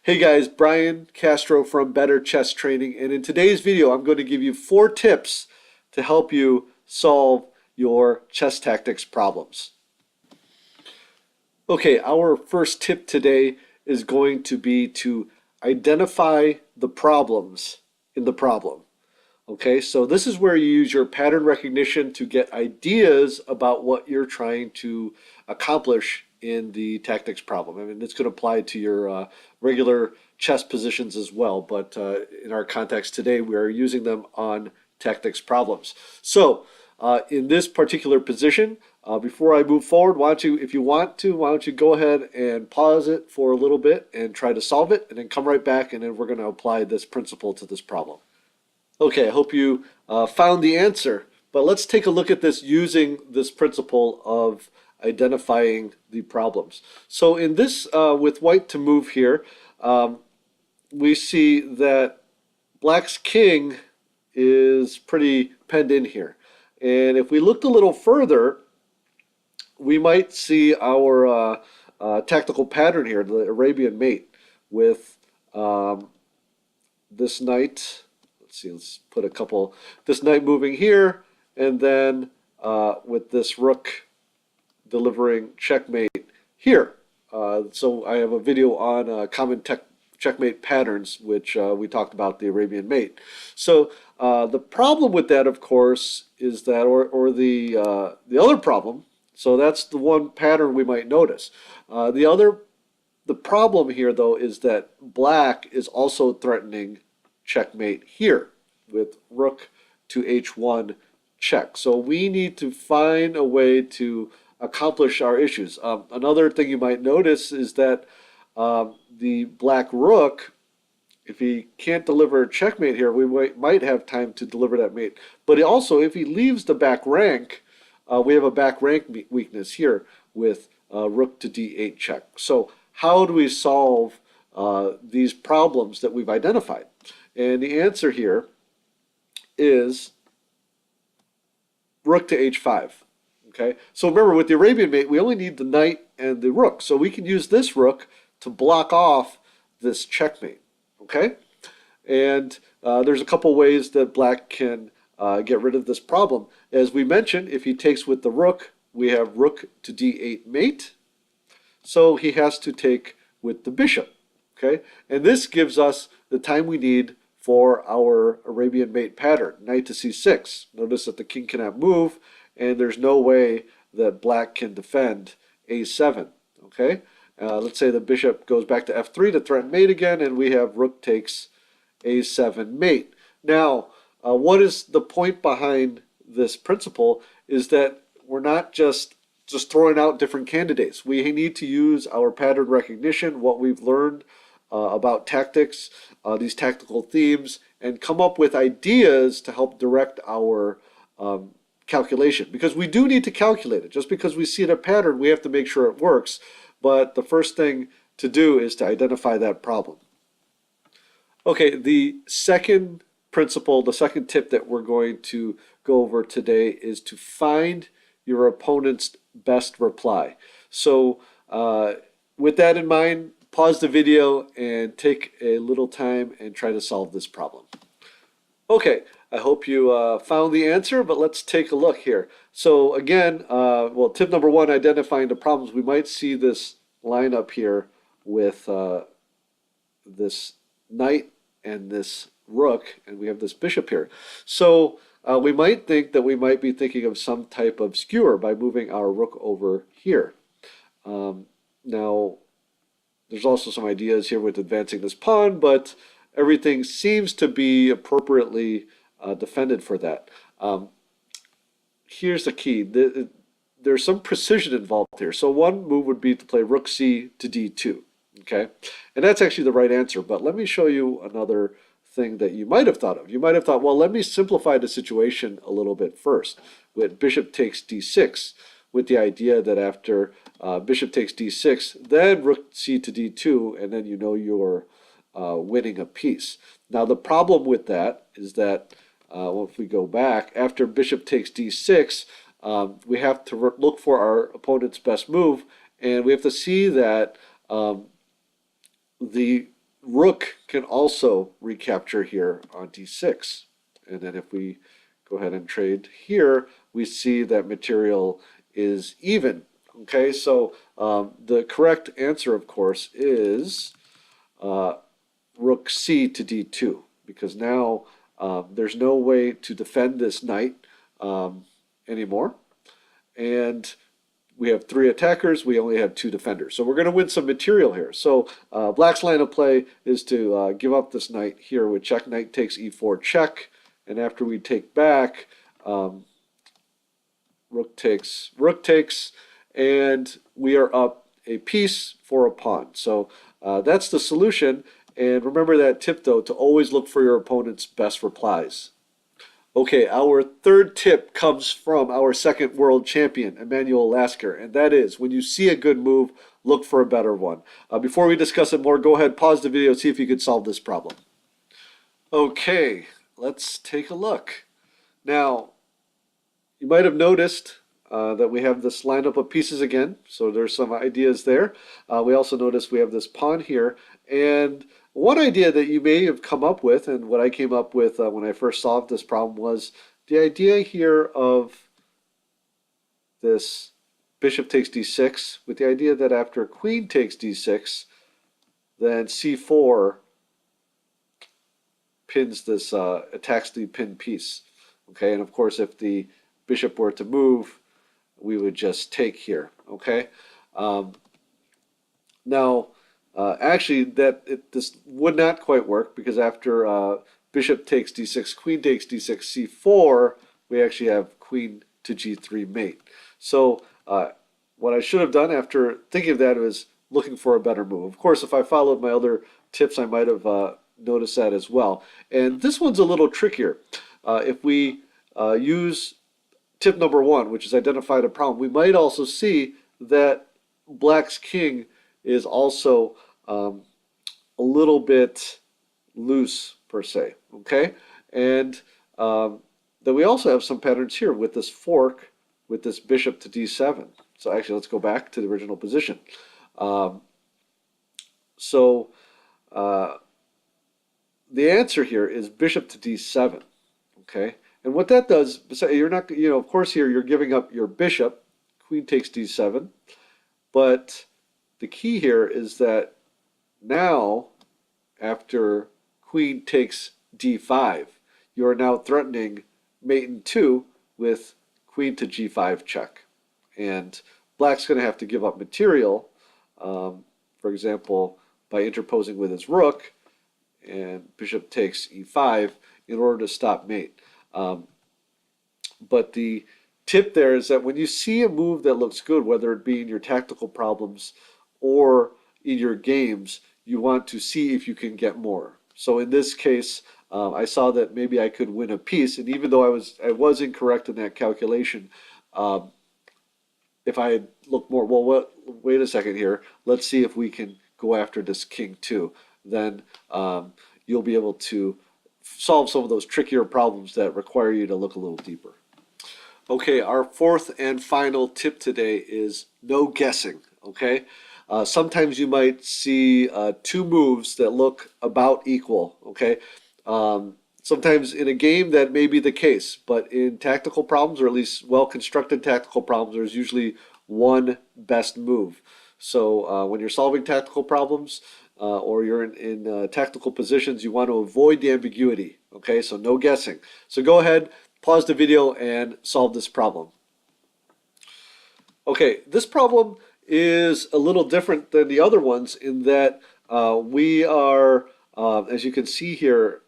Hey guys, Brian Castro from Better Chess Training, and in today's video I'm going to give you 4 tips to help you solve your chess tactics problems. Okay, our first tip today is going to be to identify the problems in the problem. Okay, so this is where you use your pattern recognition to get ideas about what you're trying to accomplish in the tactics problem. I mean, it's going to apply to your regular chess positions as well, but in our context today, we are using them on tactics problems. So, in this particular position, before I move forward, if you want to, why don't you go ahead and pause it for a little bit and try to solve it, and then come right back, and then we're going to apply this principle to this problem. Okay, I hope you found the answer, but let's take a look at this using this principle of identifying the problems. So in this, with white to move here, we see that black's king is pretty penned in here. And if we looked a little further, we might see our tactical pattern here, the Arabian mate, with this knight. Let's see, let's put this knight moving here, and then with this rook delivering checkmate here. So I have a video on common checkmate patterns, which we talked about the Arabian mate. So the problem with that, of course, is that, or the other problem, so that's the one pattern we might notice. The problem here, though, is that black is also threatening checkmate here with rook to h1 check. So we need to find a way to accomplish our issues. Another thing you might notice is that the black rook, if he can't deliver checkmate here, we might have time to deliver that mate. But also, if he leaves the back rank, we have a back rank weakness here with rook to d8 check. So how do we solve these problems that we've identified? And the answer here is rook to h5. Okay, so remember, with the Arabian mate, we only need the knight and the rook. So we can use this rook to block off this checkmate. Okay, and there's a couple ways that black can get rid of this problem. As we mentioned, if he takes with the rook, we have rook to d8 mate. So he has to take with the bishop. Okay, and this gives us the time we need for our Arabian mate pattern, knight to c6. Notice that the king cannot move, and there's no way that black can defend a7. Okay, let's say the bishop goes back to f3 to threaten mate again, and we have rook takes a7 mate. Now, what is the point behind this principle is that we're not just throwing out different candidates. We need to use our pattern recognition, what we've learned about tactics, these tactical themes, and come up with ideas to help direct our calculation. Because we do need to calculate it. Just because we see a pattern, we have to make sure it works. But the first thing to do is to identify that problem. Okay, the second principle, the second tip that we're going to go over today is to find your opponent's best reply. So with that in mind, pause the video and take a little time and try to solve this problem. Okay, I hope you found the answer, but let's take a look here. So again, well, tip number one, identifying the problems. We might see this line up here with this knight and this rook, and we have this bishop here. So we might think that we might be thinking of some type of skewer by moving our rook over here. Now, there's also some ideas here with advancing this pawn, but everything seems to be appropriately defended for that. Here's the key. There's some precision involved here. So one move would be to play rook c to d2. Okay, and that's actually the right answer. But let me show you another thing that you might have thought of. You might have thought, well, let me simplify the situation a little bit first with bishop takes d6, with the idea that after bishop takes d6, then rook c to d2, and then you know you're winning a piece. Now the problem with that is that well, if we go back, after bishop takes d6, we have to look for our opponent's best move, and we have to see that the rook can also recapture here on d6. And then if we go ahead and trade here, we see that material is even. Okay, so the correct answer, of course, is rook c to d2, because now there's no way to defend this knight anymore. And we have 3 attackers, we only have 2 defenders. So we're going to win some material here. So black's line of play is to give up this knight here with check. Knight takes e4 check, and after we take back, rook takes, and we are up a piece for a pawn. So that's the solution. And remember that tip, though, to always look for your opponent's best replies. Okay, our third tip comes from our second world champion, Emmanuel Lasker, and that is, when you see a good move, look for a better one. Before we discuss it more, go ahead, pause the video, see if you can solve this problem. Okay, let's take a look. Now, you might have noticed that we have this lineup of pieces again, so there's some ideas there. We also notice we have this pawn here, and one idea that you may have come up with, and what I came up with when I first solved this problem, was the idea here of this bishop takes d6, with the idea that after queen takes d6, then c4 pins this, attacks the pinned piece. Okay, and of course if the bishop were to move, we would just take here. Okay, now actually this would not quite work, because after bishop takes d6, queen takes d6, c4, we actually have queen to g3 mate. So what I should have done after thinking of that was looking for a better move. Of course, if I followed my other tips, I might have noticed that as well. And this one's a little trickier. If we use tip number 1, which is identify the problem, we might also see that black's king is also a little bit loose, per se. Okay, and then we also have some patterns here with this fork, with this bishop to d7. So actually, let's go back to the original position. The answer here is bishop to d7. Okay, and what that does, you're not, of course here you're giving up your bishop. Queen takes d7, but the key here is that now, after queen takes d5, you are now threatening mate in 2 with queen to g5 check. And black's going to have to give up material, for example, by interposing with his rook, and bishop takes e5 in order to stop mate. But the tip there is that when you see a move that looks good, whether it be in your tactical problems or in your games, you want to see if you can get more. So in this case, I saw that maybe I could win a piece, and even though I was incorrect in that calculation, if I had looked more, wait a second here, let's see if we can go after this king too. Then you'll be able to solve some of those trickier problems that require you to look a little deeper. Okay, our fourth and final tip today is no guessing. Okay, sometimes you might see 2 moves that look about equal. Okay, sometimes in a game that may be the case, but in tactical problems, or at least well-constructed tactical problems, there's usually one best move. So when you're solving tactical problems, or you're in tactical positions, you want to avoid the ambiguity. Okay, so no guessing. So go ahead, pause the video, and solve this problem. Okay, this problem is a little different than the other ones in that we are, as you can see here,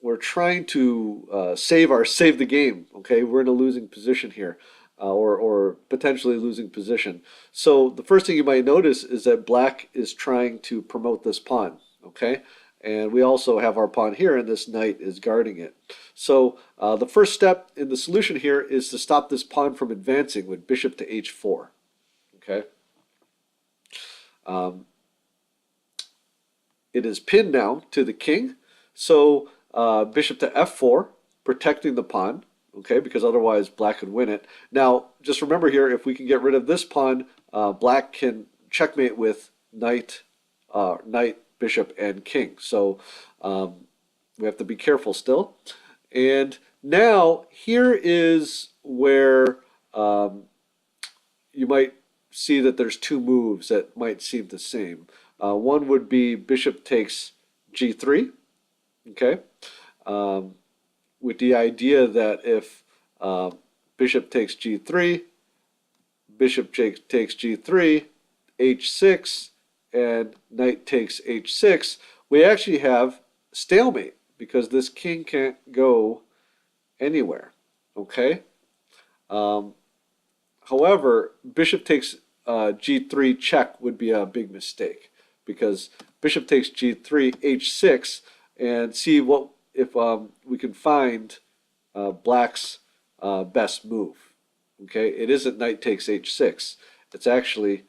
we're trying to save the game. Okay, we're in a losing position here, or potentially losing position. So the first thing you might notice is that black is trying to promote this pawn. Okay, and we also have our pawn here, and this knight is guarding it. So the first step in the solution here is to stop this pawn from advancing with bishop to h4. Okay. It is pinned now to the king, so bishop to f4, protecting the pawn, okay, because otherwise black could win it. Now, just remember here, if we can get rid of this pawn, black can checkmate with knight, bishop, and king. So we have to be careful still. And now here is where you might see that there's two moves that might seem the same. One would be bishop takes g3, okay, with the idea that if bishop takes g3, bishop takes g3, h6, and knight takes h6, we actually have stalemate because this king can't go anywhere, okay? However, bishop takes g3 check would be a big mistake because bishop takes g3, h6, and see what if we can find black's best move. Okay, it isn't knight takes h6. It's actually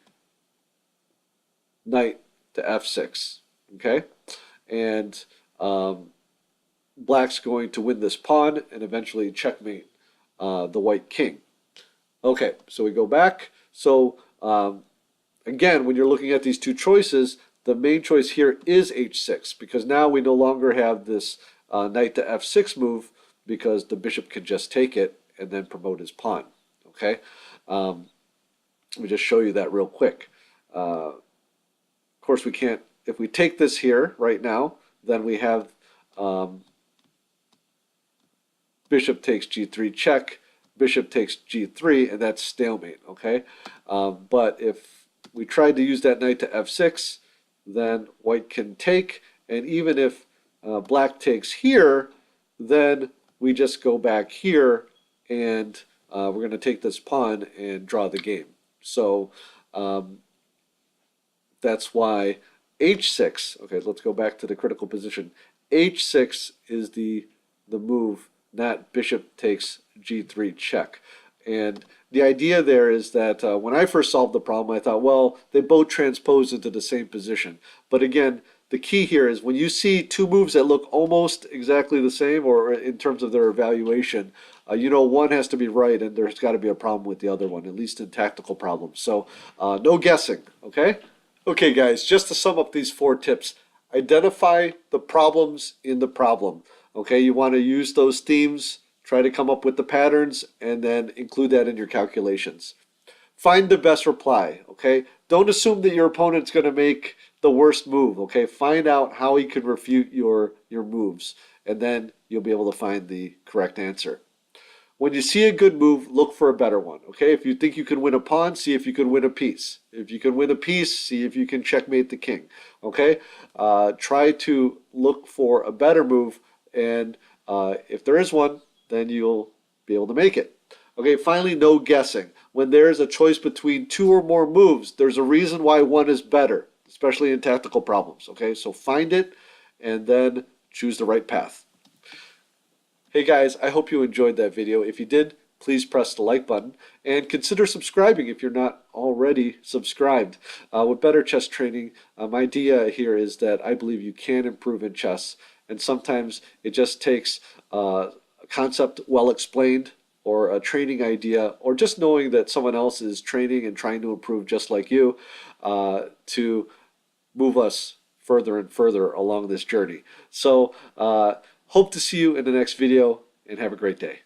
knight to f6. Okay, and black's going to win this pawn and eventually checkmate the white king. Okay, so we go back. So again, when you're looking at these two choices, the main choice here is h6 because now we no longer have this knight to f6 move because the bishop can just take it and then promote his pawn. Okay, let me just show you that real quick. Of course, we can't. If we take this here right now, then we have bishop takes g3 check, bishop takes g3, and that's stalemate. Okay, but if we tried to use that knight to f6, then white can take, and even if black takes here, then we just go back here and we're going to take this pawn and draw the game. So that's why h6, okay, let's go back to the critical position. h6 is the move, not bishop takes g3 check. And the idea there is that when I first solved the problem, I thought, well, they both transpose into the same position. But again, the key here is when you see two moves that look almost exactly the same, or in terms of their evaluation, you know one has to be right and there's got to be a problem with the other one, at least in tactical problems. So no guessing, okay? Okay, guys, just to sum up these 4 tips, identify the problems in the problem. Okay, you want to use those themes, try to come up with the patterns, and then include that in your calculations. Find the best reply, okay? Don't assume that your opponent's going to make the worst move, okay? Find out how he can refute your moves, and then you'll be able to find the correct answer. When you see a good move, look for a better one, okay? If you think you can win a pawn, see if you can win a piece. If you can win a piece, see if you can checkmate the king, okay? Try to look for a better move, and if there is one, then you'll be able to make it. Okay, finally, no guessing. When there is a choice between 2 or more moves, there's a reason why one is better, especially in tactical problems, okay? So find it and then choose the right path. Hey guys, I hope you enjoyed that video. If you did, please press the like button and consider subscribing if you're not already subscribed. With better chess training, my idea here is that I believe you can improve in chess, and sometimes it just takes a concept well explained, or a training idea, or just knowing that someone else is training and trying to improve just like you, to move us further and further along this journey. So hope to see you in the next video, and have a great day.